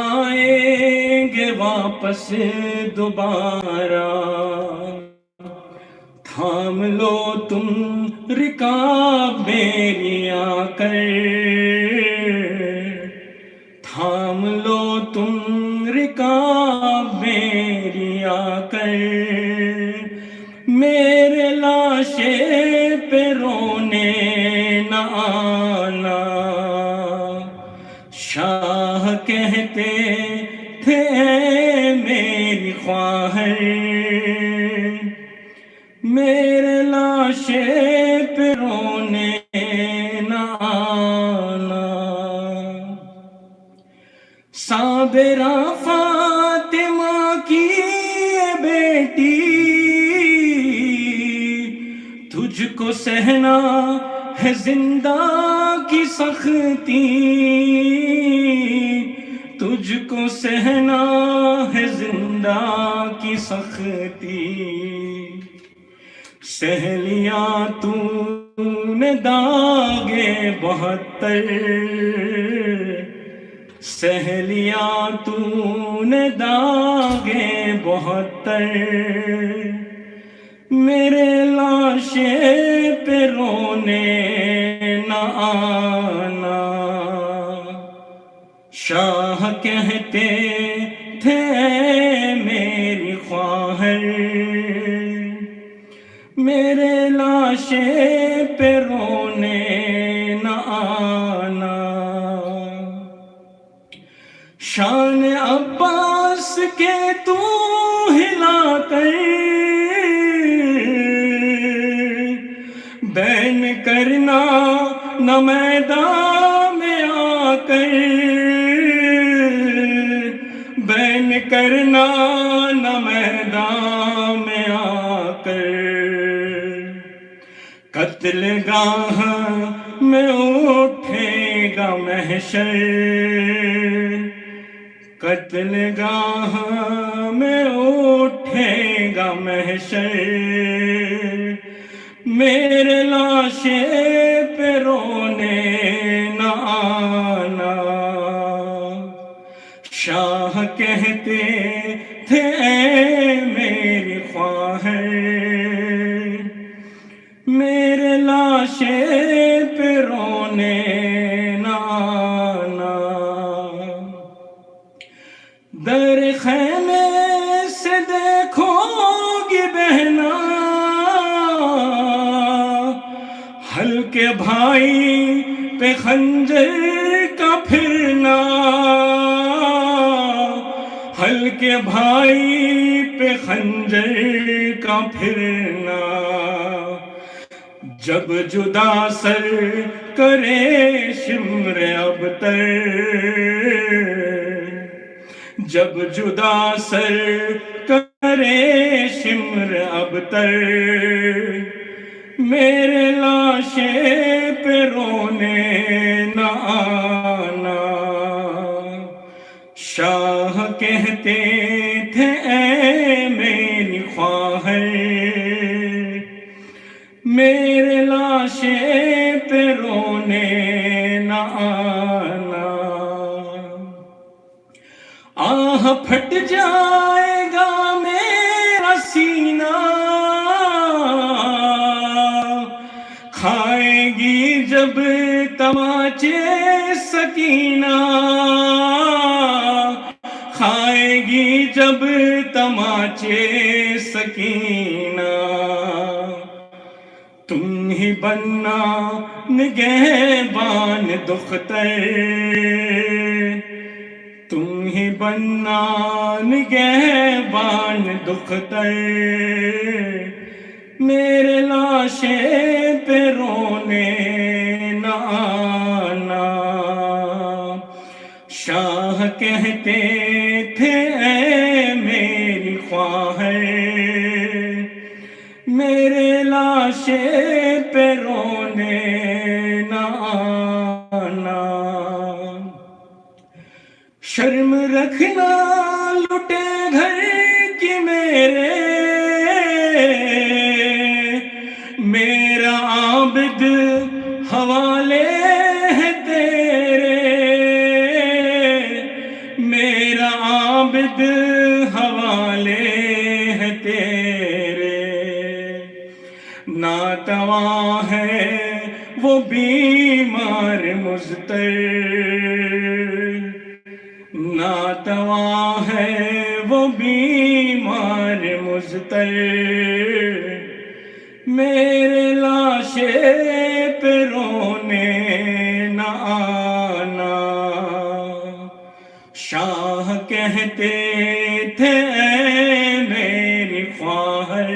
آئیں گے واپس دوبارہ، تھام لو تم رکاب میری آ کر، تھام لو تم رکاب میری آ کر، میرے لاشے پہ رونے نہ آنا۔ شاہ کہتے تھے اے میری خواہر، میرے لاشے پہ رونے نہ آنا۔ صابرہ فاطمہ کی یہ بیٹی، تجھ کو سہنا ہے زندہ کی سختی، تجھ کو سہنا ہے زندہ کی سختی۔ سہ لیا تو نے داغے 72، سہ لیا تو نے داغے 72، میرے لاشے پہ رونے نہ آنا۔ شاہ کہتے تھے اے میری خواہر، میرے لاشے پہ رونے نہ آنا۔ شان عباس کے تو ہلا کر، بین کرنا نہ میدان میں آ کر، بین کرنا نہ میدان میں آ کر، قتل گاہ میں اٹھے گا محشر، قتل گاہ میں اٹھے گا محشر، میرے لاشے پہ رونے نہ آنا۔ شاہ کہتے تھے اے میری خواہر، میرے لاشے پہ رونے نہ آنا۔ در خیمے سے دیکھو گی بہنا، ہلکے بھائی پہ خنجر کا پھرنا، ہلکے بھائی پہ خنجر کا پھرنا۔ جب جدا سر کرے شمر ابتر، جب جدا سر کرے شمر ابتر، میرے لاشے پہ رونے نہ آنا۔ شاہ کہتے تھے اے میری خواہر، میرے لاشے پہ رونے نہ آنا۔ آہ پھٹ جائے گا میرا سینہ، کھائے گی جب تماچے سکینہ، کھائے گی جب تماچے سکینہ۔ تم ہی بننا نگہبان دختر، تم ہی بننا نگہبان دختر، میرے لاشے پہ رونے نہ آنا۔ شاہ کہتے تھے اے میری خواہر، میرے لاشے پہ رونے نہ آنا۔ شرم رکھنا لٹے گھر کی میرے، میرا عابد حوالے ہے تیرے، میرا عابد حوالے ہے تیرے، ناتواں ہے وہ بیمار مضطر، ناتواں ہے وہ بیمار مضطر، میرے لاشے پہ رونے نہ آنا، شاہ کہتے تھے اے میری خواہر،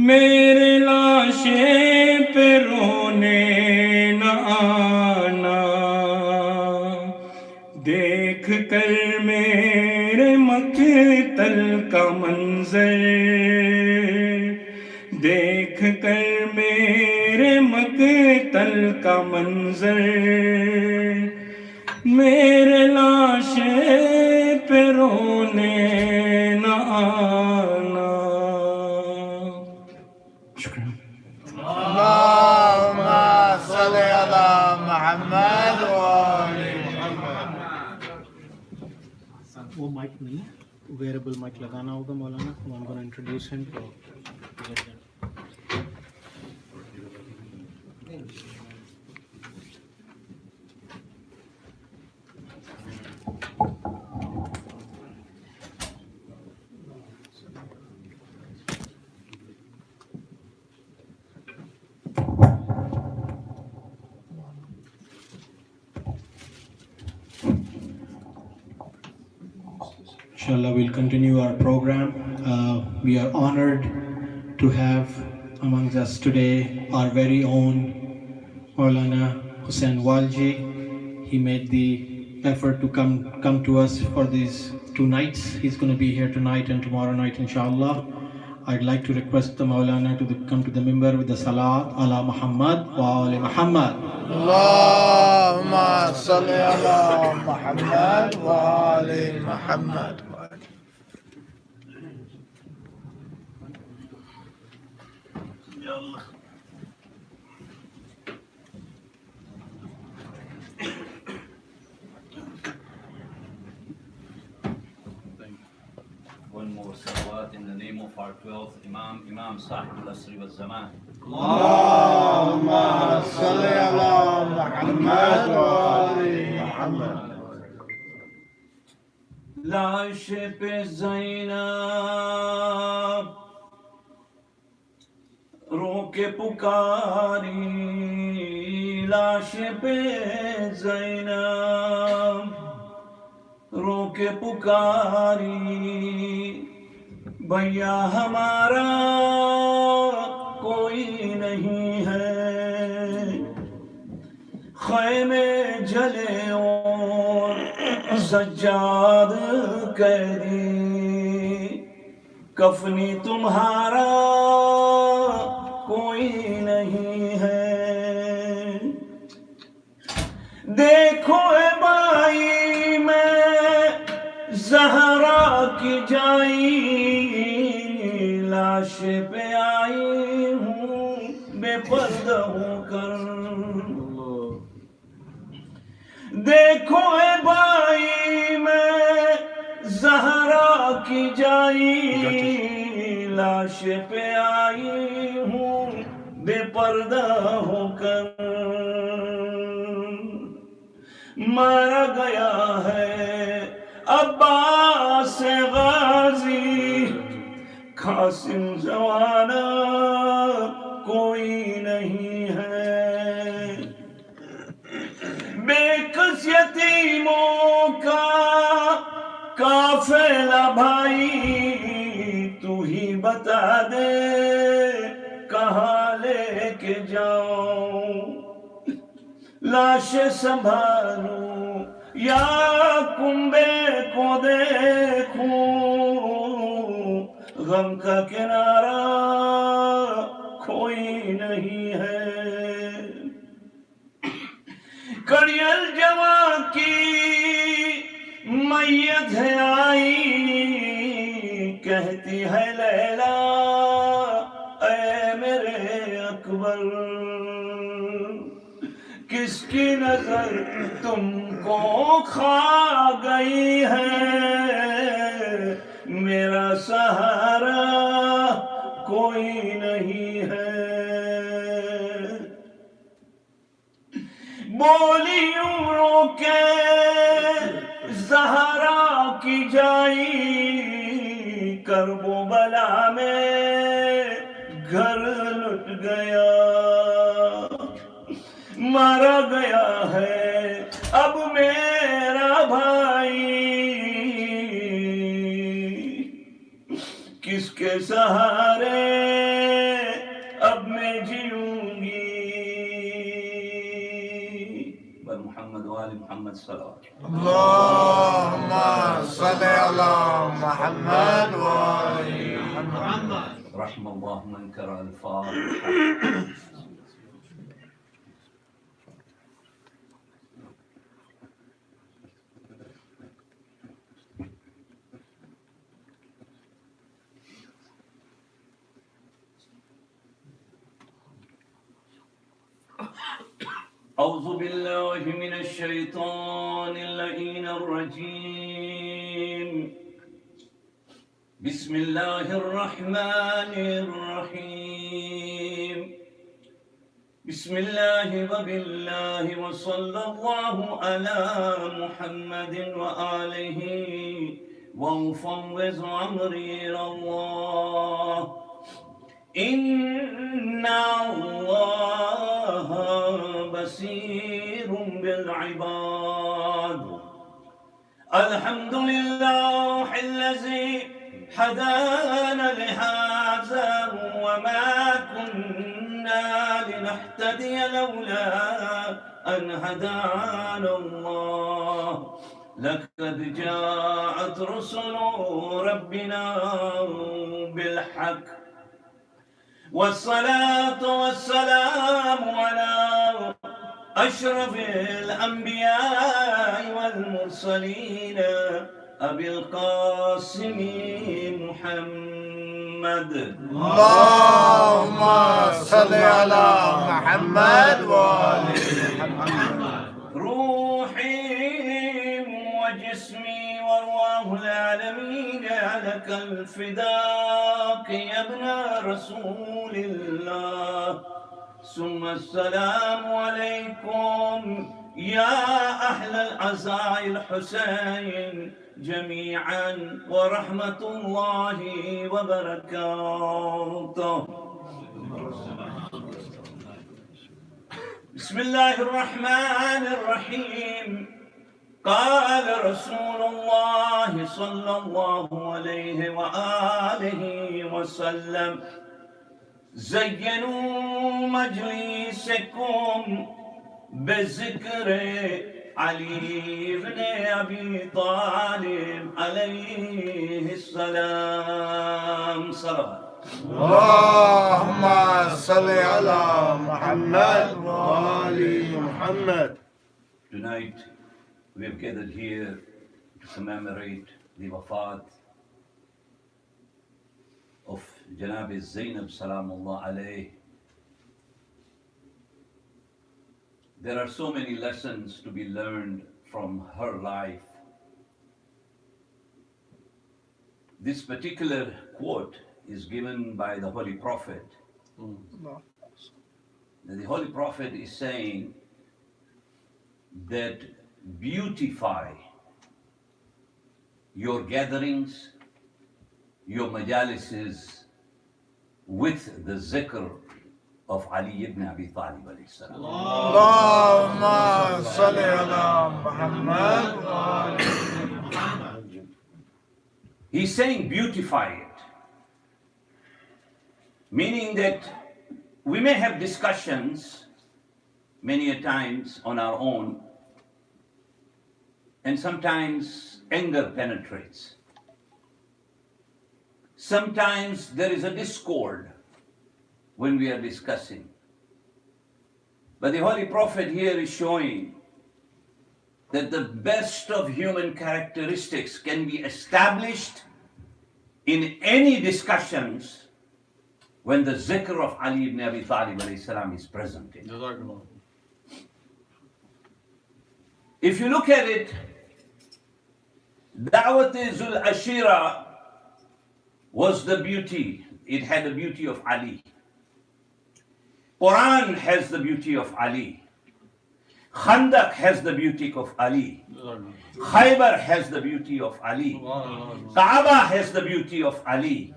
میرے لاشے پہ رونے نہ آنا، دیکھ کر میرے مقتل کا منظر، دیکھ کر میرے مقتل کا منظر، میرے لاشے پہ رونے نہ آنا۔ شکریہ۔ اللهم صل على محمد وآل محمد۔ وہ مائک نہیں ہے، ویئربل مائک لگانا ہوگا مولانا، I'm going to introduce him to get that. Inshallah, we'll continue our program. We are honored to have amongst us today our very own Maulana Hussain Walji. He made the effort to come to us for these 2 nights. He's going to be here tonight and tomorrow night, inshallah. I'd like to request the Maulana to come to the minbar with the Salat ala Muhammad wa ali Muhammad. اللهم صل على محمد وآل محمد۔ One more salawat in the name of our 12th Imam, Imam Sahib al-Asri wal Zaman. اللهم صل على محمد وآل محمد۔ لاش پہ زینب رو کے پکاری، لاش پہ زینب رو کے پکاری، بھیا ہمارا کوئی نہیں ہے، خیمے جلے اور سجاد قیدی، کفنی تمہارا کوئی نہیں ہے، دیکھو اے بھائی میں زہرا کی جائی، لاش پہ آئی ہوں بے پردہ ہو کر، دیکھو اے بھائی میں زہرا کی جائی، لاش پہ آئی ہوں بے پردہ ہو کر، مارا گیا ہے عباس غازی، قاسم زمانہ کوئی نہیں ہے، بے کس یتیموں کا قافلہ بھائی، تو ہی بتا دے کہاں لے کے جاؤں، لاش سنبھالوں یا کنبے کو دیکھوں، غم کا کنارہ کوئی نہیں ہے، کڑیل جوان کی میت ہے آئی، کہتی ہے لیلا اے میرے اکبر، کس کی نظر تم کو کھا گئی ہے، میرا سہارا کوئی نہیں ہے۔ بولیوں رو کے زہرا کی جائی، کرب و بلا میں گھر لٹ گیا، مارا گیا ہے اب میرا بھائی، کس کے سہارے اب میں جیوں گی۔ بر محمد وآل محمد صلوات۔ اللهم صل على محمد وآل محمد۔ رحم الله من قرأ الفاتحة. أعوذ بالله من الشيطان اللعين الرجيم. بسم الله الرحمن الرحيم. بسم الله وبالله وصلى الله على محمد وآله وأفوض أمري إلى الله. إن الله بصير بالعباد. الحمد لله الذي هدانا لهذا وما كنا لنهتدي لولا أن هدانا الله. لقد جاءت رسل ربنا بالحق، والصلاة والسلام على أشرف الأنبياء والمرسلين أبي القاسم محمد. اللهم صل على محمد وآل محمد. روحي وجسمي وارواح العالمين لك الفداك يا ابن رسول الله. ثم السلام عليكم يا أهل العزاء الحسين جميعا ورحمة الله وبركاته. بسم الله الرحمن الرحيم. قال رسول الله صلى الله عليه وآله وسلم: زينوا مجلسكم بذكر علي بن أبي طالب عليه السلام. صلوات. اللهم صل على محمد وآل محمد. Tonight we have gathered here to commemorate the wafat of Janab Zainab Salamullah alayh. There are so many lessons to be learned from her life. This particular quote is given by the Holy Prophet. The Holy Prophet is saying that beautify your gatherings, your majalises with the zikr of Ali ibn Abi Talib alayhi salam. اللهم صل على محمد وآل محمد. He's saying beautify it, meaning that we may have discussions many a times on our own, and sometimes anger penetrates. Sometimes there is a discord when we are discussing. But the Holy Prophet here is showing that the best of human characteristics can be established in any discussions when the zikr of Ali ibn Abi Talib alayhi salam is present in. If you look at it, Da'wat-e-Zul Ashira was the beauty. It had the beauty of Ali. Quran has the beauty of Ali. Khandaq has the beauty of Ali. Khaybar has the beauty of Ali. Kaaba has the beauty of Ali.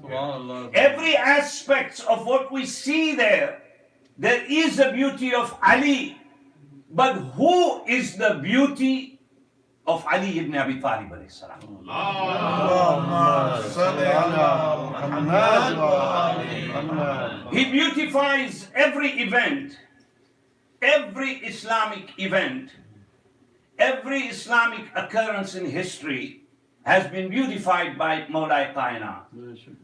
Every aspect of what we see there is a beauty of Ali. But who is the beauty of Ali ibn Abi Talib alayhi salam? Allahumma salli ala Muhammad wa ali Muhammad. He beautifies every event, every Islamic event, every Islamic occurrence in history has been beautified by Mawla Kainat.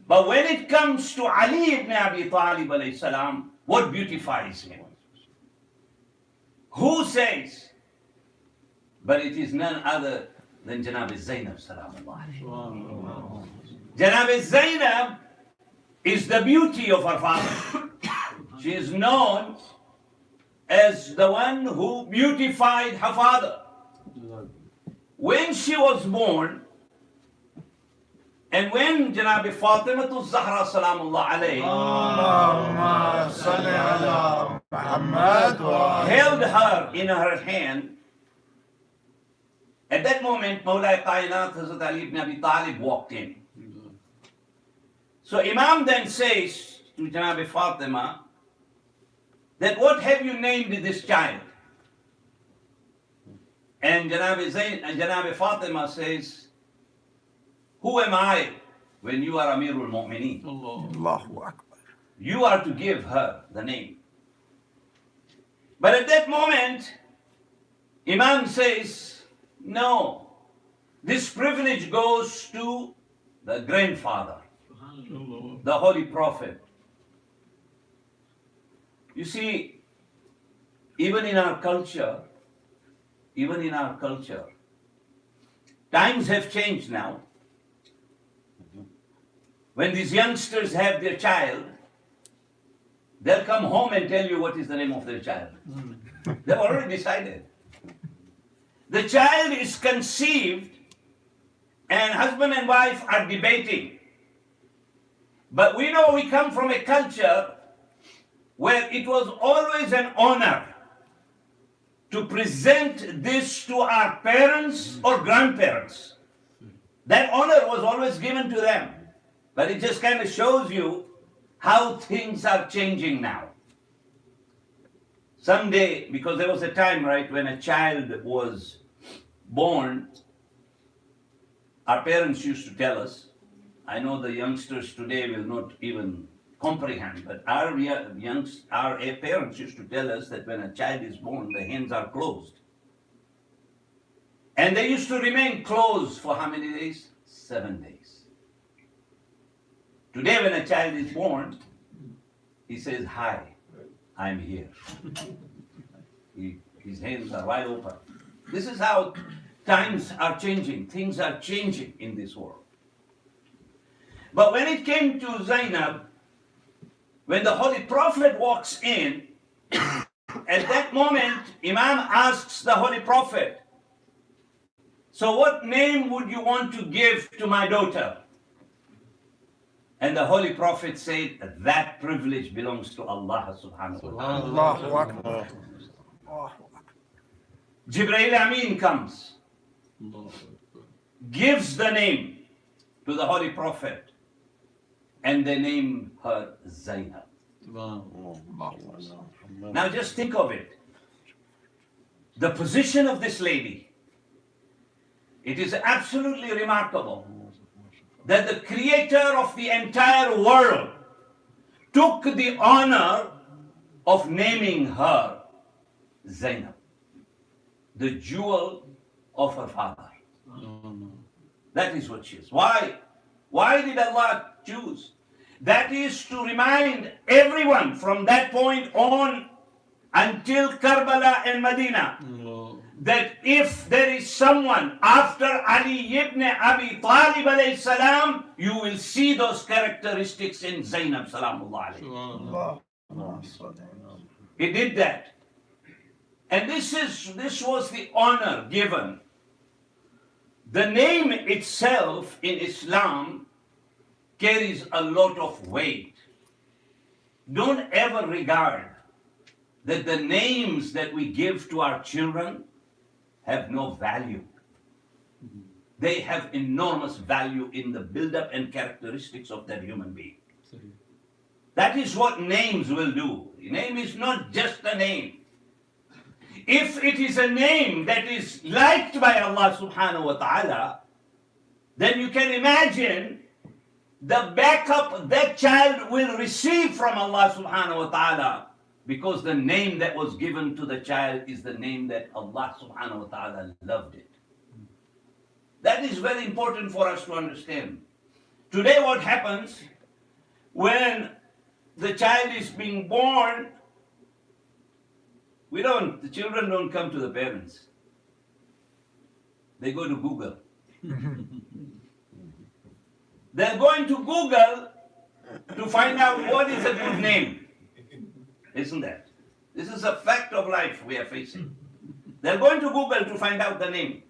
But when it comes to Ali ibn Abi Talib alayhi salam, what beautifies him? Who says? But it is none other than Janab Zainab salamullah alayhi. Janab Zainab is the beauty of her father. She is known as the one who beautified her father. When she was born, and when Janab Fatimatu Zahra salamullah alayhi Allahumma salli ala Muhammad wa ali. held her in her hand, at that moment Mawla Kainat Hazrat Ali ibn Abi Talib walked in. So Imam then says to Janab Fatima that what have you named this child? And Janab Fatima says, who am I when you are Amirul Mu'mineen? Allahu Akbar. You are to give her the name. But at that moment, Imam says, no, this privilege goes to the grandfather, the Holy Prophet. You see, even in our culture, times have changed now. When these youngsters have their child, they'll come home and tell you what is the name of their child. They've already decided. The child is conceived and husband and wife are debating. But we know we come from a culture where it was always an honor to present this to our parents or grandparents. That honor was always given to them. But it just kind of shows you how things are changing now. Someday, because there was a time, right, when a child was born, our parents used to tell us, I know the youngsters today will not even comprehend, but our parents used to tell us that when a child is born, the hands are closed. And they used to remain closed for how many days? 7 days. Today when a child is born, he says, hi, I'm here. His hands are wide open. This is how times are changing. Things are changing in this world. But when it came to Zainab, when the Holy Prophet walks in, at that moment, Imam asks the Holy Prophet, so what name would you want to give to my daughter? And the Holy Prophet said, that privilege belongs to Allah subhanahu wa ta'ala. Allahu Akbar. Jibreel Amin comes, gives the name to the Holy Prophet, and they name her Zainab. Now just think of it. The position of this lady. It is absolutely remarkable that the creator of the entire world took the honor of naming her Zainab, the jewel of her father. That is what she is. Why? Why did Allah choose? That is to remind everyone from that point on until Karbala and Medina that if there is someone after Ali ibn Abi Talib alayhi salam, you will see those characteristics in Zainab salamullah alayhi. He did that. And this was the honor given. The name itself in Islam carries a lot of weight. Don't ever regard that the names that we give to our children have no value. They have enormous value in the build-up and characteristics of that human being. That is what names will do. A name is not just a name. If it is a name that is liked by Allah subhanahu wa ta'ala, then you can imagine the backup that child will receive from Allah subhanahu wa ta'ala, because the name that was given to the child is the name that Allah subhanahu wa ta'ala loved it. That is very important for us to understand. Today what happens when the child is being born, the children don't come to the parents. They go to Google. They're going to Google to find out what is a good name. Isn't that? This is a fact of life we are facing. They're going to Google to find out the name.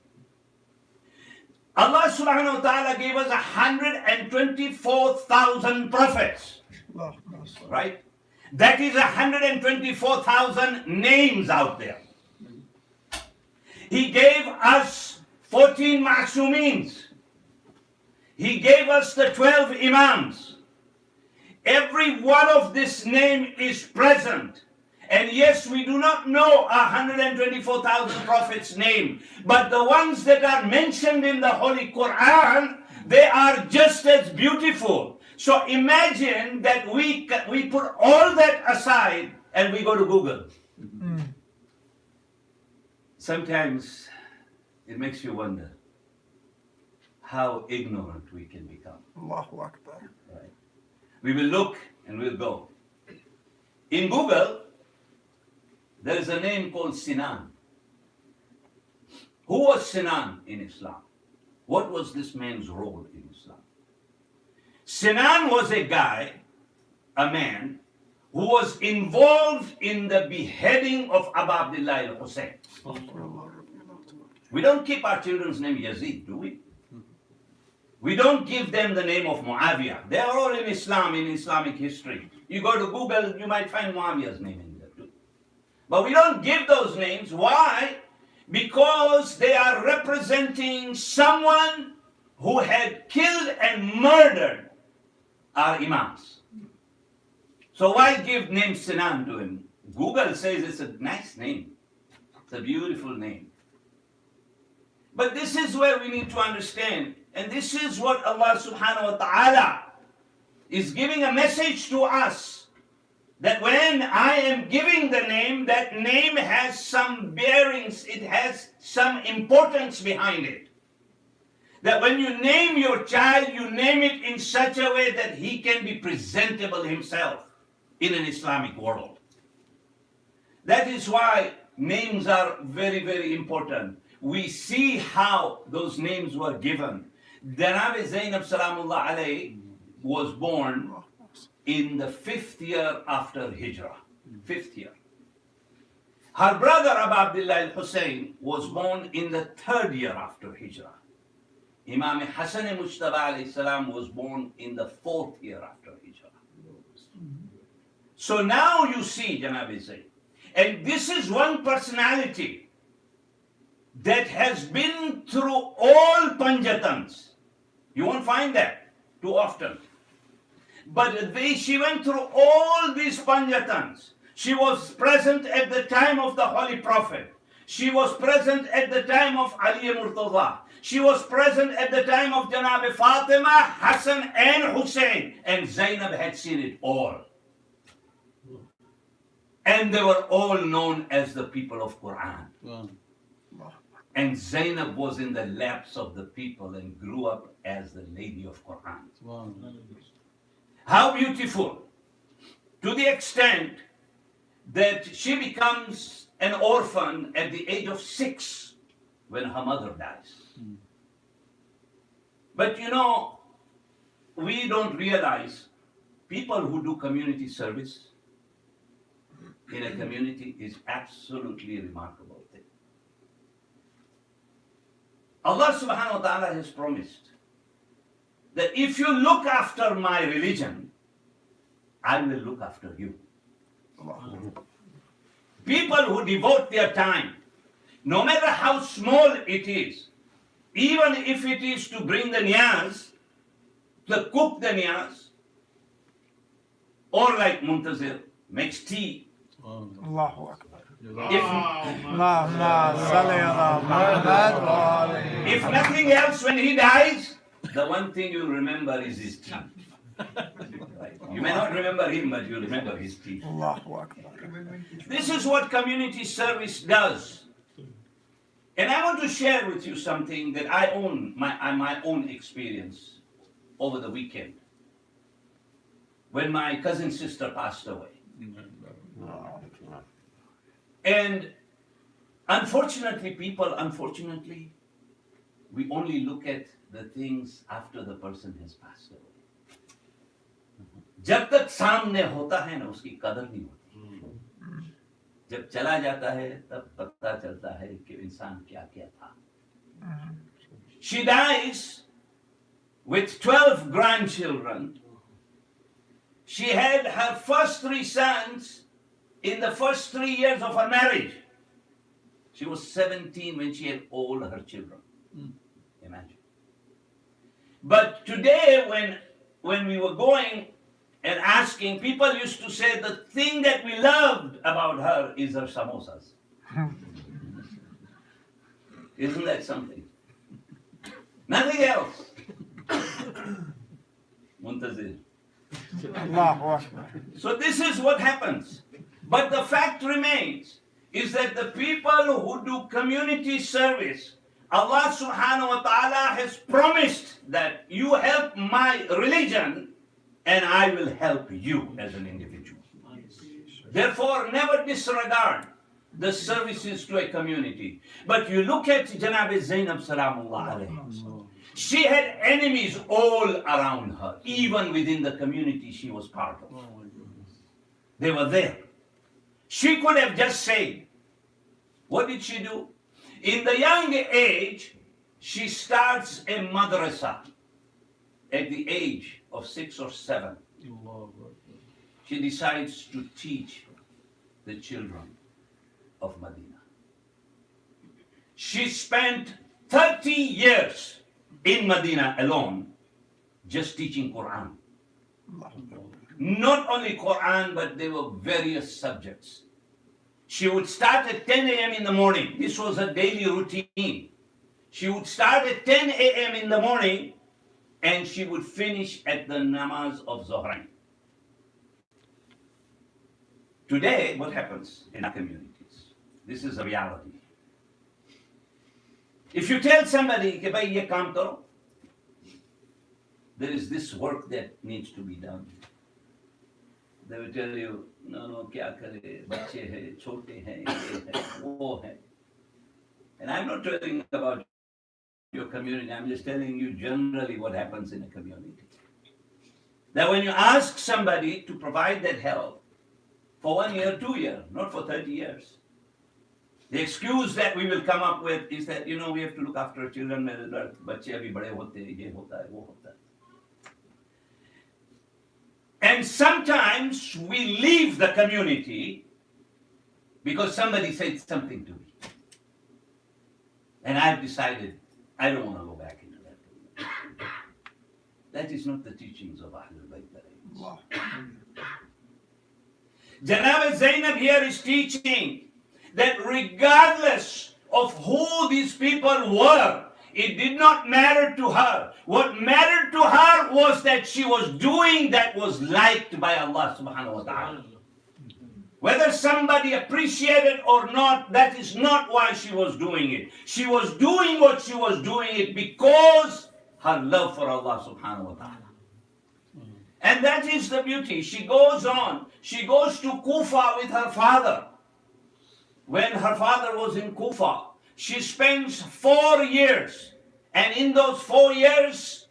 Allah subhanahu wa ta'ala gave us 124,000 prophets. Right? That is 124,000 names out there. He gave us 14 ma'sumeens. He gave us the 12 imams. Every one of this name is present. And yes, we do not know 124,000 prophets' name, but the ones that are mentioned in the Holy Quran, they are just as beautiful. So imagine that we put all that aside and we go to Google. Sometimes it makes you wonder how ignorant we can become. Allahu Akbar. Right? We will look and we'll go. In Google, there is a name called Sinan. Who was Sinan in Islam? What was this man's role in Islam? Sinan was a man, who was involved in the beheading of Abu Abdullah al-Hussein. We don't keep our children's name Yazid, do we? We don't give them the name of Muawiyah. They are all in Islam, in Islamic history. You go to Google, you might find Muawiyah's name in there too. But we don't give those names. Why? Because they are representing someone who had killed and murdered our imams. So why give name Sinan to him? Google says it's a nice name. It's a beautiful name. But this is where we need to understand, and this is what Allah subhanahu wa ta'ala is giving a message to us, that when I am giving the name, that name has some bearings, it has some importance behind it. That when you name your child, you name it in such a way that he can be presentable himself in an Islamic world. That is why names are very, very important. We see how those names were given. Zainab Salamullah alayhi was born in the 5th year after Hijrah. 5th year. Her brother Abu Abdullah al-Hussein was born in the 3rd year after Hijrah. Imam Hassan Mujtaba alayhi salam was born in the 4th year after Hijrah. So now you see, Janabi Zayd, and this is one personality that has been through all Panjatans. You won't find that too often. But she went through all these Panjatans. She was present at the time of the Holy Prophet. She was present at the time of Ali Murtaza. She was present at the time of Janab Fatima, Hassan and Hussein. And Zainab had seen it all. And they were all known as the people of Quran. Wow. And Zainab was in the laps of the people and grew up as the lady of Quran. Wow. How beautiful! To the extent that she becomes an orphan at the age of 6 when her mother dies. But you know, we don't realize people who do community service, in a community is absolutely remarkable thing. Allah subhanahu wa ta'ala has promised that if you look after my religion, I will look after you. People who devote their time, no matter how small it is, even if it is to bring the niyaz, to cook the niyaz, or like Muntazir, makes tea. Allahu Akbar. If, Allahumma salli ala Muhammad wa ali. if nothing else, when he dies, the one thing you'll remember is his teeth. Right? You may not remember him, but you'll remember his teeth. Allahu Akbar. This is what community service does. And I want to share with you something that I own, my own experience over the weekend when my cousin sister passed away. And unfortunately, we only look at the things after the person has passed away. जब तक सामने होता है ना उसकी कदर नहीं होती. जब चला जाता है तब पता चलता है कि इंसान क्या क्या था. She dies with 12 grandchildren. She had her first 3 sons in the first 3 years of her marriage. She was 17 when she had all her children. Imagine. But today when we were going and asking, people used to say the thing that we loved about her is her samosas. Isn't that something? Nothing else. Muntazir. Allahu Akbar. So this is what happens. But the fact remains is that the people who do community service, Allah subhanahu wa ta'ala has promised that you help my religion and I will help you as an individual. Therefore, never disregard the services to a community. But you look at Janab Zainab Salamullah alayhi. She had enemies all around her, even within the community she was part of. They were there. She could have just said, what did she do? In the young age, she starts a madrasa at the age of 6 or 7. She decides to teach the children of Medina. She spent 30 years in Medina alone just teaching Quran. Not only Quran, but there were various subjects. She would start at 10 a.m. in the morning. This was her daily routine. She would start at 10 a.m. in the morning and she would finish at the namaz of Zohrain. Today, what happens in our communities? This is a reality. If you tell somebody, "Ke bhai, ye kaam karo," there is this work that needs to be done. They will tell you, no, kya kare, bacche hai, chote hai, ye hai, wo hai. And I'm not telling about your community, I'm just telling you generally what happens in a community. That when you ask somebody to provide that help for 1 year, 2 years, not for 30 years, the excuse that we will come up with is that, we have to look after children, bacche abhi bade hote, ye hota hai, wo hota hai. And sometimes we leave the community because somebody said something to me. And I've decided I don't want to go back into that community. That is not the teachings of Ahlul Bayt. Janab Zainab here is teaching that regardless of who these people were, it did not matter to her. What mattered to her was that she was doing that was liked by Allah subhanahu wa ta'ala. Whether somebody appreciated or not, that is not why she was doing it. She was doing what she was doing it because her love for Allah subhanahu wa ta'ala. And that is the beauty. She goes on. She goes to Kufa with her father. When her father was in Kufa, she spends 4 years. And in those 4 years,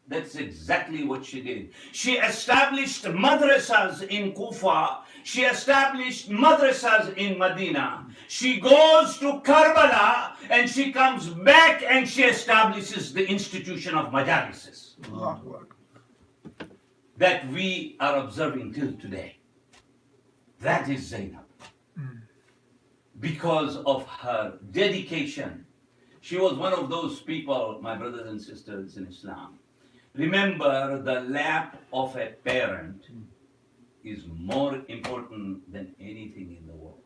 That's exactly what she did. She established madrasas in Kufa. She established madrasas in Medina. She goes to Karbala and she comes back and she establishes the institution of majalises Allahu Akbar. that we are observing till today. That is Zainab. Because of her dedication. She was one of those people, my brothers and sisters in Islam. Remember, the lap of a parent is more important than anything in the world.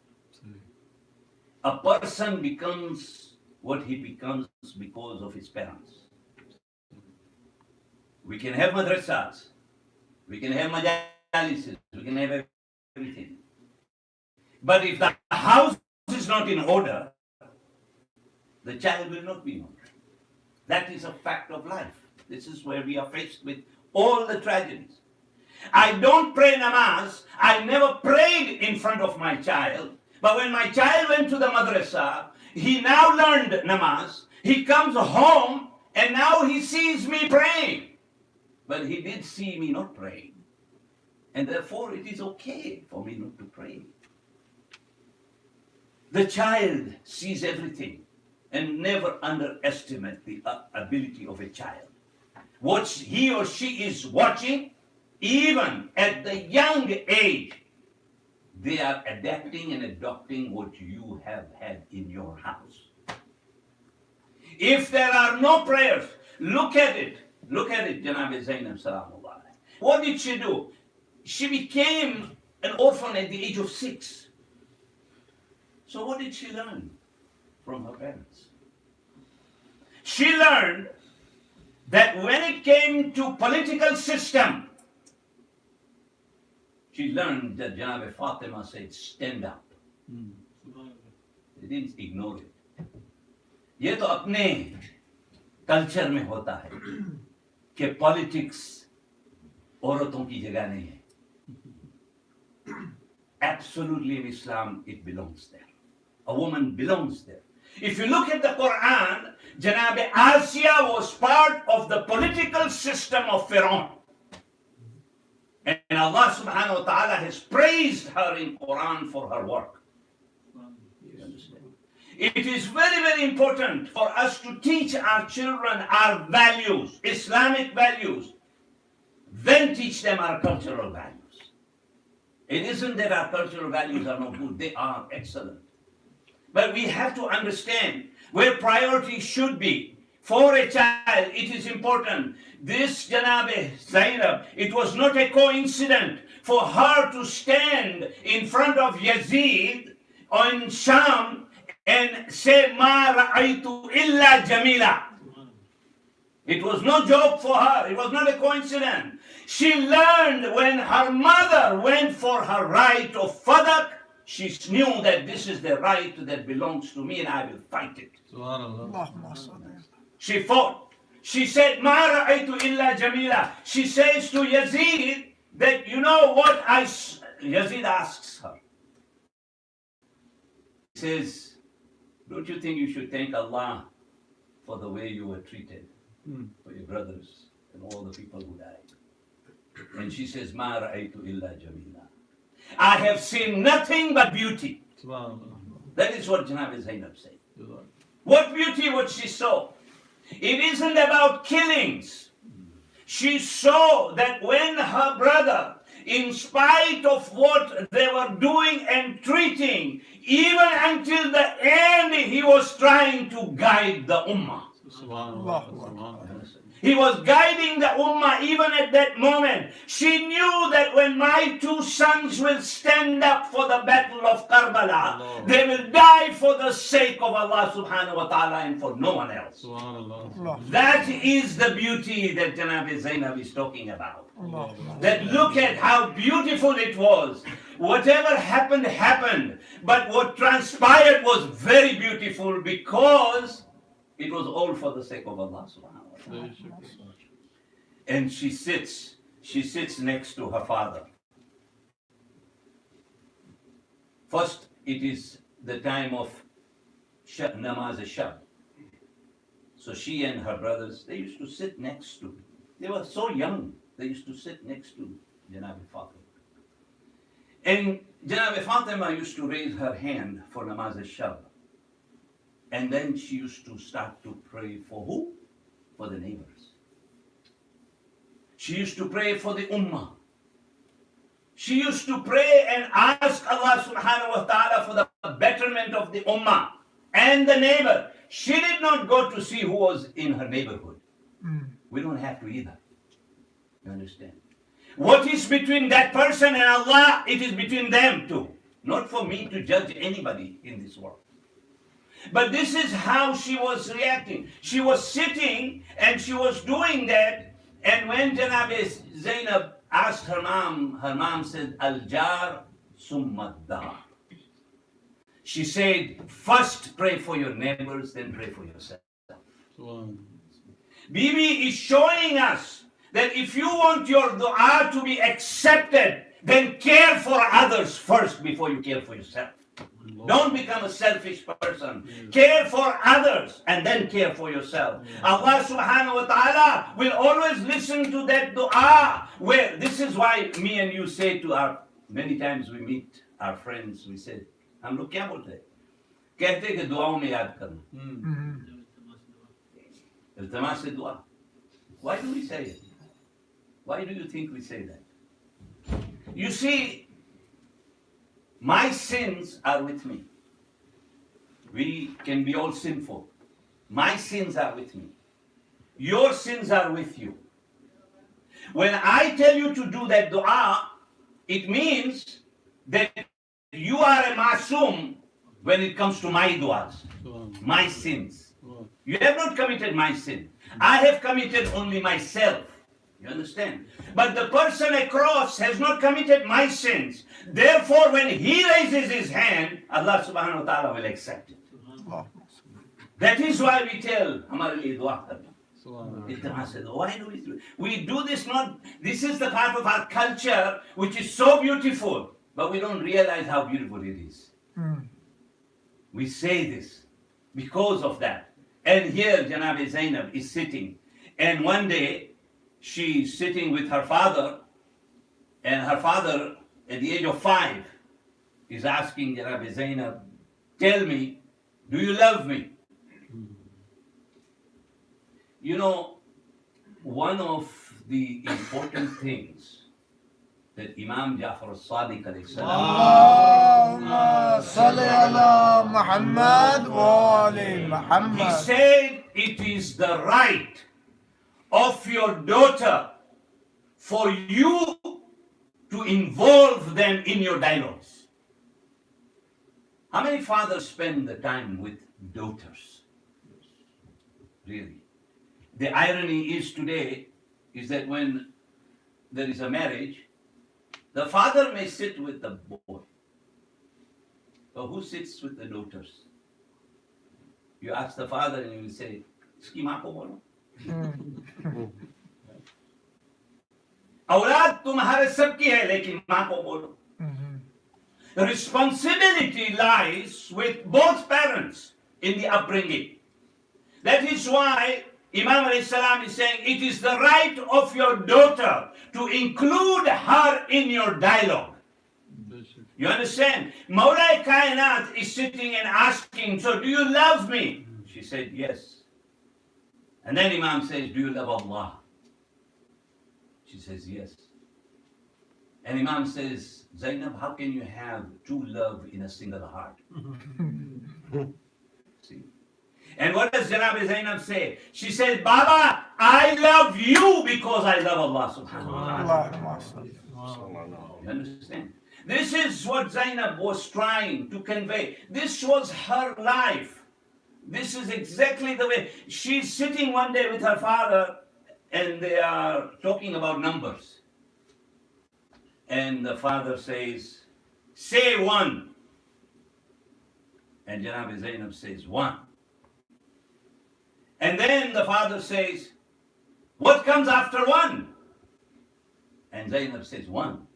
A person becomes what he becomes because of his parents. We can have madrasas, we can have majalises, we can have everything. But if the house is not in order, the child will not be in order. That is a fact of life. This is where we are faced with all the tragedies. I don't pray namaz. I never prayed in front of my child. But when my child went to the madrasa, he now learned namaz. He comes home and now he sees me praying. But he did see me not praying. And therefore it is okay for me not to pray. The child sees everything, and never underestimate the ability of a child. What he or she is watching, even at the young age, they are adapting and adopting what you have had in your house. If there are no prayers, look at it, Janab Zainab Salamullah. What did she do? She became an orphan at the age of 6. So what did she learn from her parents? She learned that when it came to political system, she learned that Janab Fatima said, stand up. They didn't ignore it. ये तो अपने culture में होता है कि politics औरतों की जगह नहीं है. Absolutely in Islam it belongs there. A woman belongs there. If you look at the Quran, Janab Asiya was part of the political system of Pharaoh. And Allah subhanahu wa ta'ala has praised her in Quran for her work. You understand? It is very, very important for us to teach our children our values, Islamic values, then teach them our cultural values. It isn't that our cultural values are not good, they are excellent. But we have to understand where priority should be. For a child, it is important. This Janabe Zainab, it was not a coincidence for her to stand in front of Yazid on Sham and say, Ma ra'aytu illa jamila. It was no joke for her. It was not a coincidence. She learned when her mother went for her right of fadak, she knew that this is the right that belongs to me and I will fight it. She fought. She said, Ma ra'aytu illa jamila. She says to Yazid that, you know what Yazid asks her. He says, don't you think you should thank Allah for the way you were treated, for your brothers and all the people who died? And she says, Ma ra'aytu illa jamila. I have seen nothing but beauty. That is what Janab Zainab said. What beauty would she saw? It isn't about killings. She saw that when her brother, in spite of what they were doing and treating, even until the end, he was trying to guide the ummah. He was guiding the ummah even at that moment. She knew that when my 2 sons will stand up for the battle of Karbala, they will die for the sake of Allah subhanahu wa ta'ala and for no one else. That is the beauty that Janab Zainab is talking about. That look at how beautiful it was. Whatever happened, happened. But what transpired was very beautiful because it was all for the sake of Allah subhanahu wa ta'ala. And she sits next to her father. First, it is the time of namaz shab. So she and her brothers, they used to sit next to They were so young. They used to sit next to Janabi Fatima. And Janabi Fatima used to raise her hand for namaz al-shab. And then she used to start to pray for who? For the neighbors. She used to pray for the ummah. She used to pray and ask Allah subhanahu wa ta'ala for the betterment of the ummah and the neighbor. She did not go to see who was in her neighborhood. We don't have to either. You understand? What is between that person and Allah, it is between them two. Not for me to judge anybody in this world. But this is how she was reacting. She was sitting and she was doing that. And when Janabi Zainab asked her mom said, Al-jar summa dar. She said, first pray for your neighbors, then pray for yourself. Bibi is showing us that if you want your dua to be accepted, then care for others first before you care for yourself. Don't become a selfish person. Care for others and then care for yourself. Allah subhanahu wa ta'ala will always listen to that dua. Where this is why me and you say to our, many times we meet our friends, we say, हम लोग क्या बोलते हैं? कहते हैं कि दुआओं में याद करना. इल्तिमास से दुआ. Why do we say it? Why do you think we say that? You see, my sins are with me. We can be all sinful. My sins are with me. Your sins are with you. When I tell you to do that dua, it means that you are a masoom when it comes to my du'as, my sins. You have not committed my sin. I have committed only myself. You understand? But the person across has not committed my sins. Therefore, when he raises his hand, Allah subhanahu wa ta'ala will accept it. That is why we tell, Hamare liye dua karna. Why do we do it? We do this not, this is the part of our culture which is so beautiful, but we don't realize how beautiful it is. We say this because of that. And here Janabi Zainab is sitting. And one day, she's sitting with her father, and her father, at the age of 5, is asking Janabi Zainab, tell me, do you love me? You know, one of the important things that Imam Jafar al-Sadiq alayhi salam, Allahumma salli ala Muhammad wa ali Muhammad. he said it is the right of your daughter for you to involve them in your dialogues. How many fathers spend the time with daughters? Really. The irony is today is that when there is a marriage, the father may sit with the boy. But who sits with the daughters? You ask the father and he will say, "Iski maa ko bolo." औलाद तुम्हारे सबकी है लेकिन माँ को बोलो. The responsibility lies with both parents in the upbringing. That is why Imam alayhi salam is saying it is the right of your daughter to include her in your dialogue. You understand? Mawla Kainat is sitting and asking, so do you love me? She said, yes. And then Imam says, do you love Allah? She says, yes. And Imam says, Zainab, how can you have true love in a single heart? See? And what does Janabi Zainab say? She says, Baba, I love you because I love Allah subhanahu wa ta'ala. You understand? This is what Zainab was trying to convey. This was her life. This is exactly the way. She's sitting one day with her father and they are talking about numbers. And the father says, say 1. And Janabi Zainab says 1. And then the father says, what comes after 1? And Zainab says 1.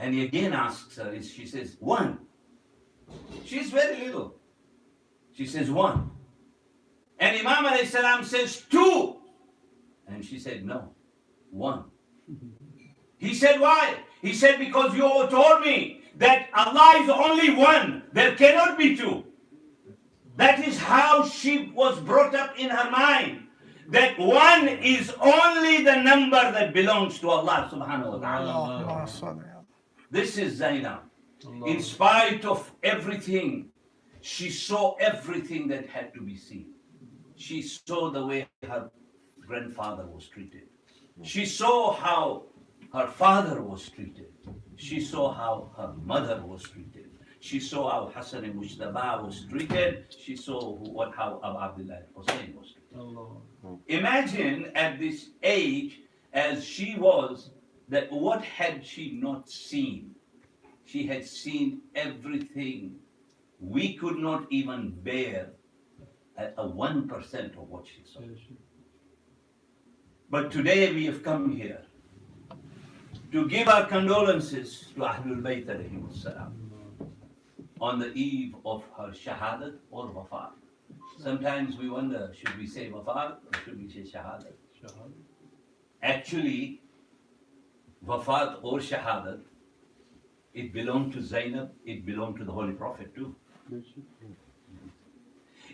And he again asks her, she says 1. She's very little. She says 1. And Imam alayhi salam says 2. And she said, no, one. He said, why? He said, because you told me that Allah is only one. There cannot be two. That is how she was brought up in her mind. That one is only the number that belongs to Allah subhanahu wa ta'ala. اللهم صل على This is Zainab. In spite of everything, she saw everything that had to be seen. She saw the way her grandfather was treated. She saw how her father was treated. She saw how her mother was treated. She saw how Hassan and Mujtaba was treated. She saw how Abu Abdullah Hussein was treated. Imagine at this age, as she was, that what had she not seen? She had seen everything. We could not even bear a 1% of what she saw. But today we have come here to give our condolences to Ahlul Bayt alayhim salam on the eve of her Shahadat or Wafat. Sometimes we wonder, should we say Wafat or should we say Shahadat? Actually, Wafat or Shahadat, it belonged to Zainab, it belonged to the Holy Prophet too.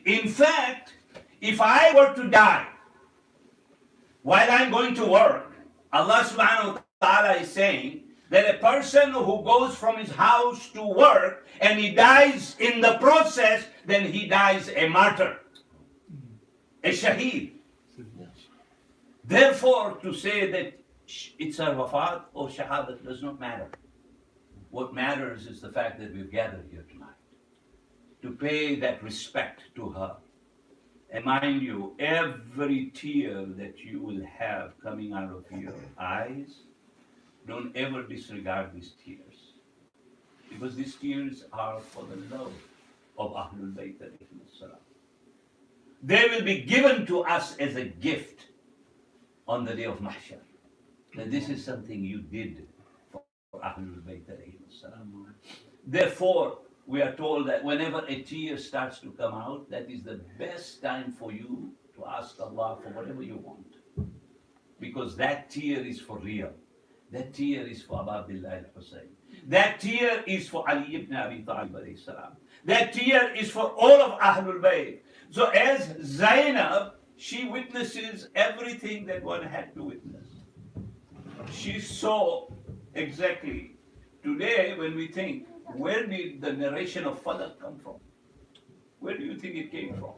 In fact, if I were to die while I'm going to work, Allah subhanahu wa ta'ala is saying that a person who goes from his house to work and he dies in the process, then he dies a martyr, a shaheed. Therefore, to say that it's a wafat or shahadat does not matter. What matters is the fact that we've gathered here tonight to pay that respect to her. And mind you, every tear that you will have coming out of your eyes, don't ever disregard these tears. Because these tears are for the love of Ahlul Bayt alayhim salam. They will be given to us as a gift on the day of Mahshar. That this is something you did for Ahlul Bayt alayhim salam. Therefore, we are told that whenever a tear starts to come out, that is the best time for you to ask Allah for whatever you want. Because that tear is for real. That tear is for Abu Abdullah Hussein. That tear is for Ali ibn Abi Talib alayhi salam. That tear is for all of Ahlul Bayt. So as Zainab, she witnesses everything that one had to witness. She saw exactly. Today, when we think, where did the narration of Fadak come from? Where do you think it came from?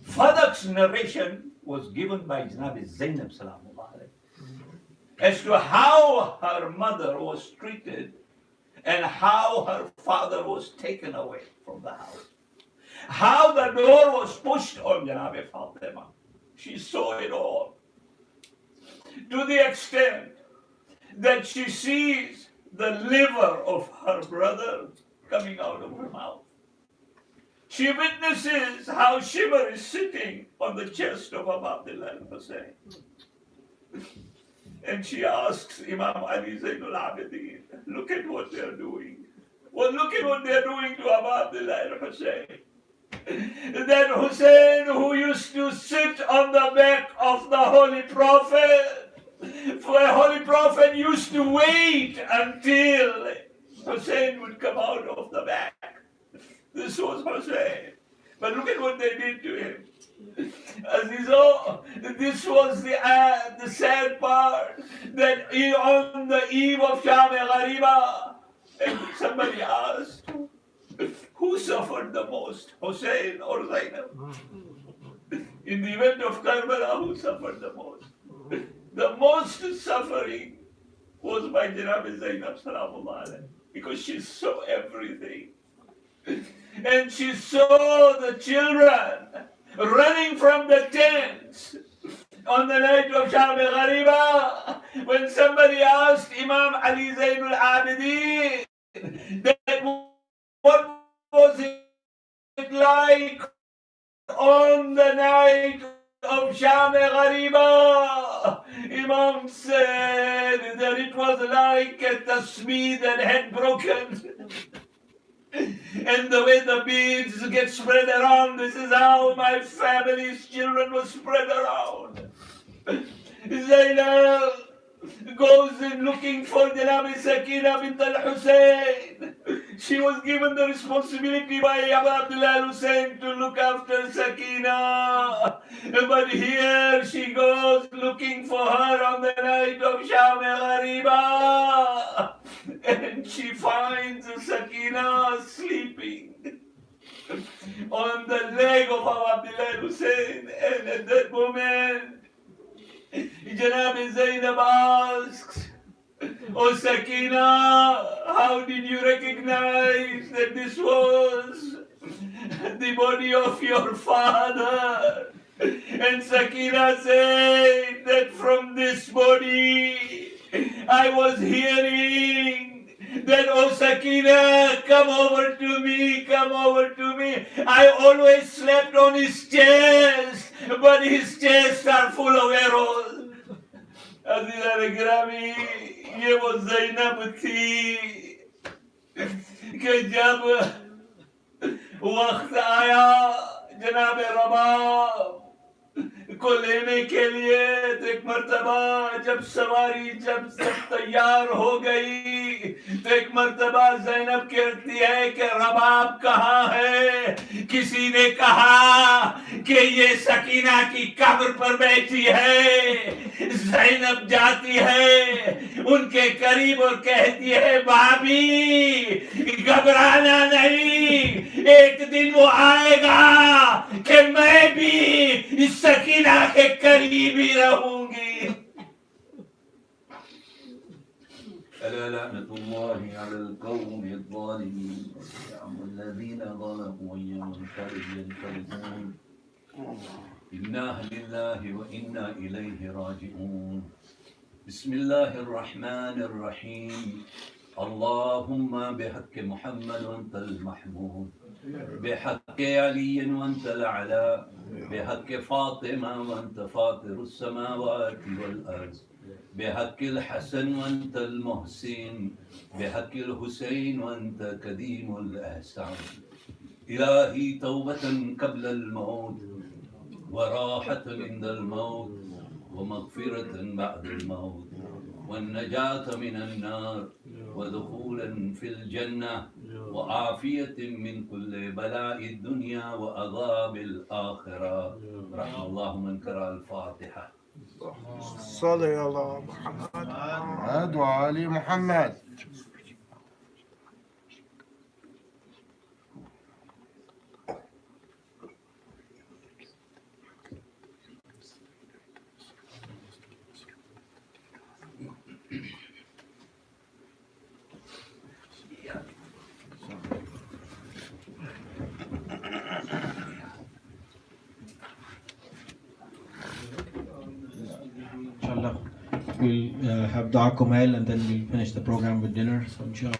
Fadak's narration was given by Janabi Zainab salamullah alayhi, as to how her mother was treated and how her father was taken away from the house. How the door was pushed on Janabi Fatima. She saw it all. To the extent that she sees the liver of her brother coming out of her mouth. She witnesses how Shimmer is sitting on the chest of Abu Abdullah Hussein. And she asks Imam Ali Zainul Abidin, look at what they're doing. Well, look at what they're doing to Abu Abdullah Hussein. That Hussein who used to sit on the back of the Holy Prophet, for a Holy Prophet used to wait until Hussein would come out of the back. This was Hussein. But look at what they did to him. This was the sad part, that on the eve of Sham-e-Ghariba, and somebody asked, who suffered the most, Hussein or Zainab? In the event of Karbala, who suffered the most? The most suffering was by Janabi Zainab salamullah alayhi, because she saw everything. And she saw the children running from the tents on the night of Sham-e-Ghariba, when somebody asked Imam Ali Zainul Abidin that what was it like on the night of Sham-e-Ghariba? Imam said that it was like a tasbih that had broken. And the way the beads get spread around, this is how my family's children were spread around. Zainab goes in looking for Janabi Sakina bint al-Hussein. She was given the responsibility by Abu Abdullah al-Hussein to look after Sakina. But here she goes looking for her on the night of Sham Ghariba. And she finds Sakina sleeping on the leg of Abu Abdullah al-Hussein. And at that moment, Janabi Zainab asks, "Oh Sakina, how did you recognize that this was the body of your father?" And Sakina said that from this body I was hearing that, "Oh Sakina, come over to me, come over to me." I always slept on his chest, but his chest are full of arrows. عزیزان گرامی، یہ وہ زینب تھی کہ جب وقت آیا جناب رباب کو لینے کے لیے تو ایک مرتبہ جب سواری جب تیار ہو گئی تو ایک مرتبہ زینب کہتی ہے کہ رباب کہاں ہے؟ کسی نے کہا کہ یہ سکینہ کی قبر پر بیٹھی ہے۔ زینب جاتی ہے ان کے قریب اور کہتی ہے، بھابھی گھبرانا نہیں، ایک دن وہ آئے گا کہ میں بھی اس سکینہ کے قریب ہی رہوں گی۔ ألا لعنة الله على القوم الظالمين الذين ظلموا ويوم ينقلبون إنا لله وإنا إليه راجعون بسم الله الرحمن الرحيم اللهم بحق محمد وأنت المحمود بحق علي وأنت الأعلى بحق فاطمة وأنت فاطر السماوات والأرض بحق الحسن وأنت المحسن بحق الحسين وأنت قديم الإحسان إلهي توبة قبل الموت وراحة عند الموت ومغفرة بعد الموت والنجاة من النار ودخولا في الجنة وعافية من كل بلاء الدنيا وعذاب الآخرة رحم الله من قرأ الفاتحة. صلي على محمد وآل محمد. Inshallah, we'll have Dua Kumail and then we'll finish the program with dinner. So inshallah,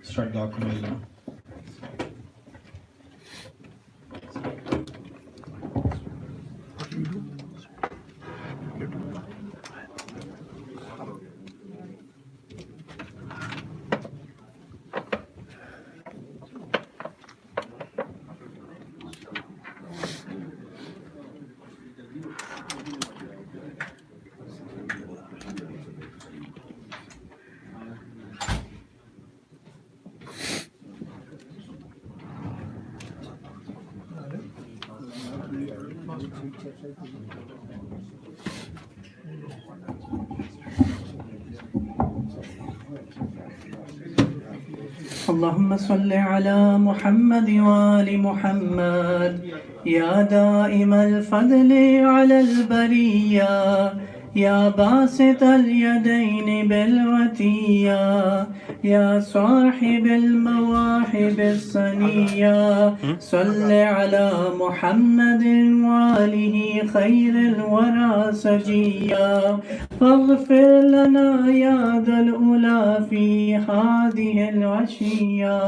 start Dua Kumail now. اللهم صل على محمد وآل محمد يا دائم الفضل على البرية يا باسط اليدين بالعطية يا صاحب المواهب الصنية صل على محمد وآله خير الورى سجيا فاغفر لنا يا ذا الأولى في هذه العشية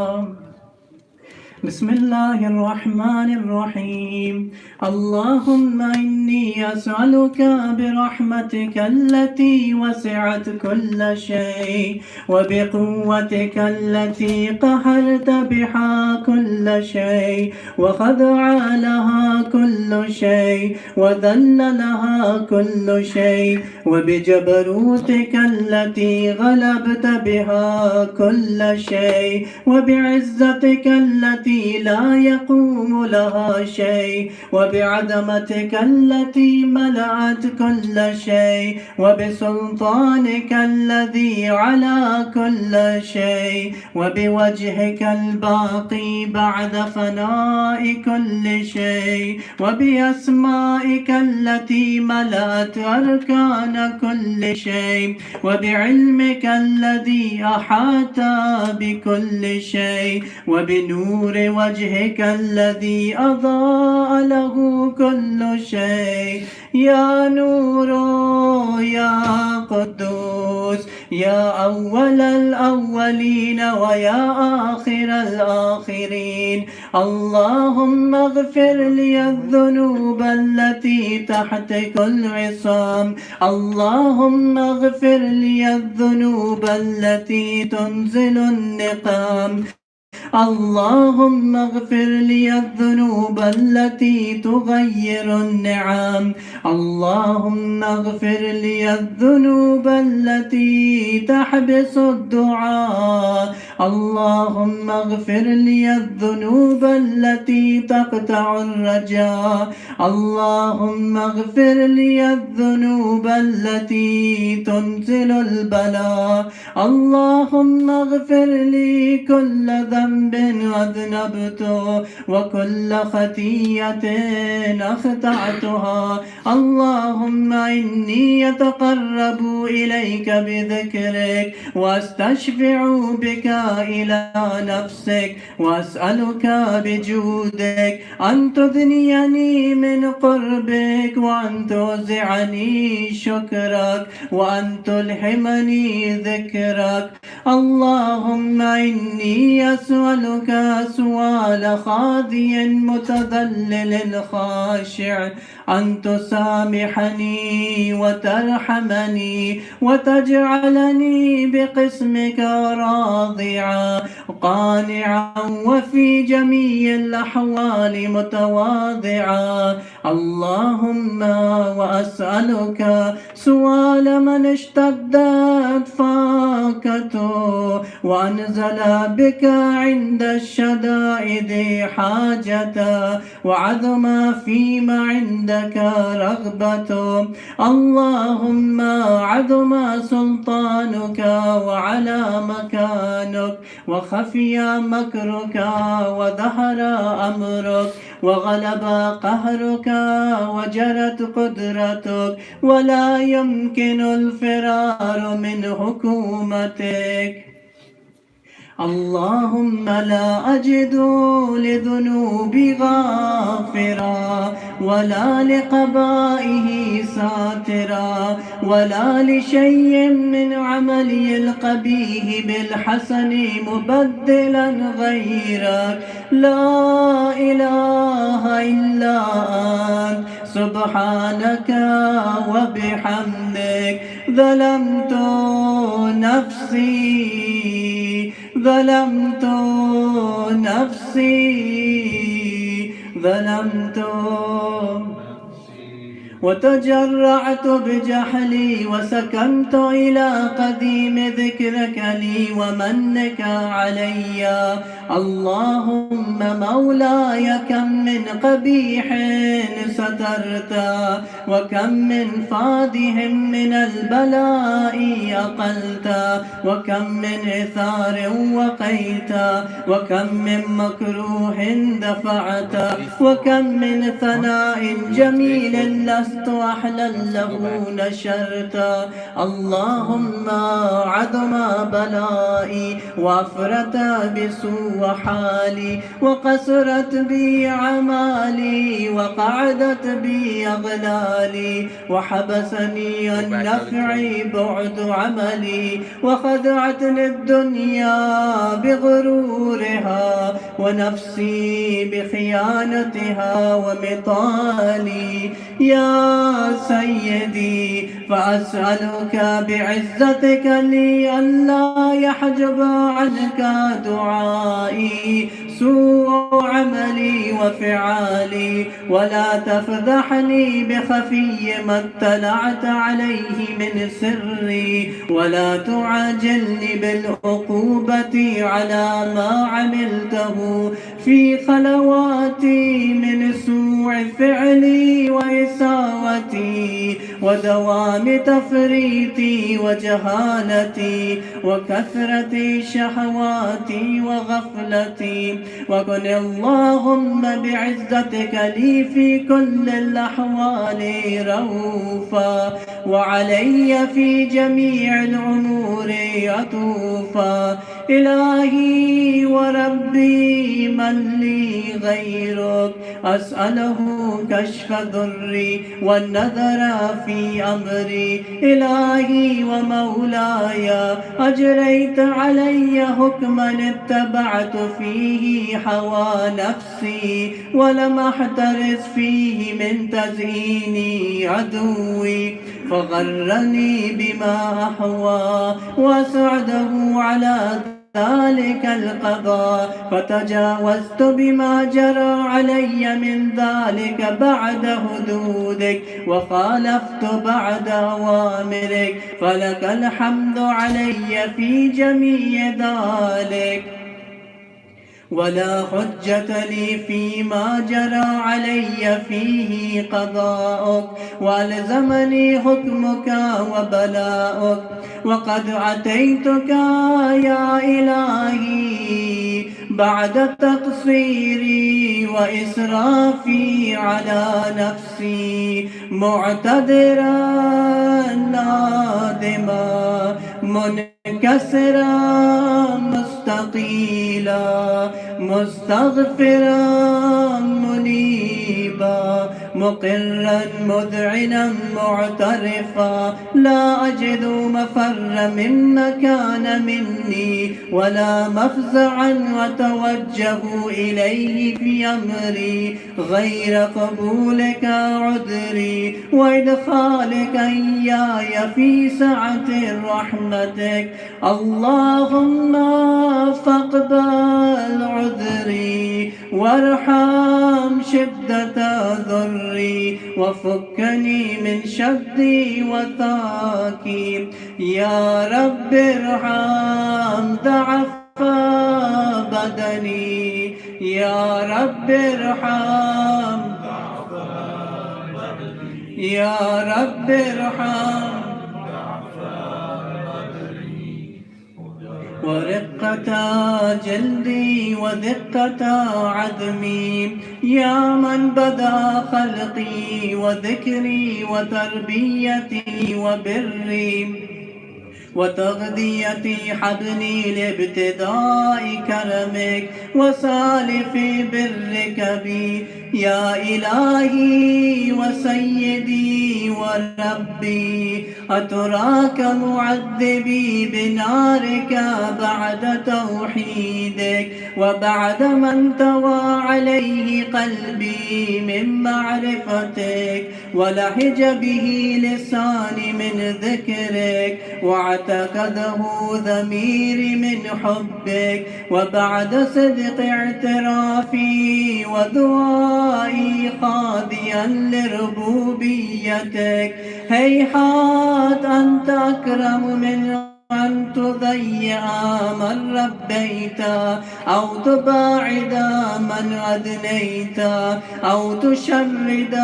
بسم الله الرحمن الرحيم اللهم إني أسألك برحمتك التي وسعت كل شيء وبقوتك التي قهرت بها كل شيء وخضع لها كل شيء وذل لها كل شيء وبجبروتك التي غلبت بها كل شيء وبعزتك التي لا يقوم لها شيء وبعظمتك التي ملأت كل شيء وبسلطانك الذي على كل شيء وبوجهك الباقي بعد فناء كل شيء وبأسمائك التي ملأت أركان كل شيء وبعلمك الذي أحاط بكل شيء وبنور وجهك الذي أضاء له كل شيء يا نور يا قدوس يا أول الأولين ويا آخر الآخرين اللهم اغفر لي الذنوب التي تحت كل عصام اللهم اغفر لي الذنوب التي تنزل النقام اللهم اغفر لي الذنوب التي تغير النعم اللهم اغفر لي الذنوب التي تحبس الدعاء اللهم اغفر لي الذنوب التي تقطع الرجاء اللهم اغفر لي الذنوب التي تنزل البلاء اللهم اغفر لي كل ذنب أذنبته وكل خطيئة أخطأتها اللهم إني أتقرب إليك بذكرك وأستشفع بك إلى نفسك وأسألك بجودك أن تثنيني من قربك وأن توزعني شكرك وأن تلهمني ذكرك اللهم إني أسألك سؤال خاضي متذلل خاشع أن تسامحني وترحمني وتجعلني بقسمك راضعا قانعا وفي جميع الأحوال متواضعا اللهم وأسألك سؤال من اشتدت فاقته وأنزل بك عند الشدائد حاجته وعظم فيما عندك رغبته اللهم عظم سلطانك وعلى مكانك وخفي مكرك وظهر أمرك وغلب قهرك وجرت قدرتك ولا يمكن الفرار من حكومتك اللهم لا أجد لذنوبي غافرا ولا لقبائه ساترا ولا لشيء من عملي القبيح بالحسن مبدلا غيرك لا إله إلا أنت سبحانك وبحمدك ظلمت نفسي وتجرعت بجحلي وسكنت إلى قديم ذكرك لي ومنك علي اللهم مولاي كم من قبيح سترت وكم من فاده من البلاء أقلت وكم من إثار وقيت وكم من مكروه دفعت وكم من ثناء جميل لست أحلى له نشرت اللهم عظم بلائي وأفرت بسوء وحالي وقصرت بي عمالي وقعدت بي أغلالي وحبسني النفع بعد عملي وخدعتني الدنيا بغرورها ونفسي بخيانتها ومطالي يا سيدي فأسألك بعزتك لي ألا يحجب عنك دعائي سوء عملي وفعالي ولا تفضحني بخفي ما اطلعت عليه من سري ولا تعاجلني بالعقوبة على ما عملته في خلواتي من سوء فعلي وإساوتي ودوام تفريطي وجهالتي وكثرة شهواتي وغفلتي وكن اللهم بعزتك لي في كل الأحوال رؤوفا وعلي في جميع الأمور عطوفا إلهي وربي من لي غيرك أسأله كشف ضري والنذر في أمري إلهي ومولاي أجريت علي حكما اتبعت فيه هوى نفسي ولم أحترس فيه من تزيين عدوي فغرني بما أحوى وسعده على ذلك القضاء فتجاوزت بما جرى علي من ذلك بعد حدودك وخالفت بعد أوامرك فلك الحمد علي في جميع ذلك ولا حجة لي فيما جرى علي فيه قضاؤك وألزمني حكمك وبلاؤك وقد أتيتك يا إلهي بعد تقصيري وإسرافي على نفسي معتذرا نادما منكسرا مستقيلا مستغفرا منيبا مقرا مذعنا معترفا لا أجد مفر مما كان مني ولا مفزعا وتوجه إليه في أمري غير قبولك عذري وإدخالك إياي في سعة رحمتك اللهم فاقبل عذري وارحم شدة ضري وفكني من شدي وثاكي يا رب ارحم ضعف بدني يا رب ارحم يا رب ارحم ورقة جلدي ودقة عظمي يا من بدا خلقي وذكري وتربيتي وبري وتغذية حبلي لابتداء كرمك وسالف برك بي يا إلهي وسيدي وربي أتراك معذبي بنارك بعد توحيدك وبعد ما انطوى عليه قلبي من معرفتك ولهج به لساني من ذكرك واعتقده ضميري من حبك وبعد صدق اعترافي ودعائي خاضيا لربوبيتك هيهات أنت أكرم من أن تضيع من ربيت أو تباعد من أدنيت أو تشرد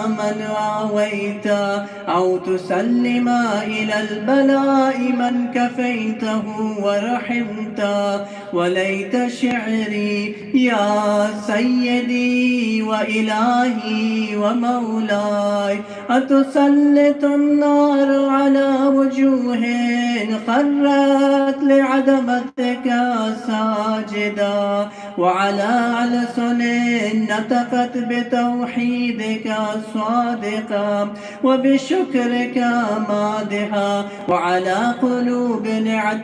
من آويت أو تسلم إلى البلاء من كفيته ورحمت وليت شعري يا سيدي وإلهي ومولاي أتسلط النار على وجوه خرت لعظمتك ساجدا وعلى ألسن نطقت بتوحيدك صادقا وبشكرك مادحا وعلى قلوب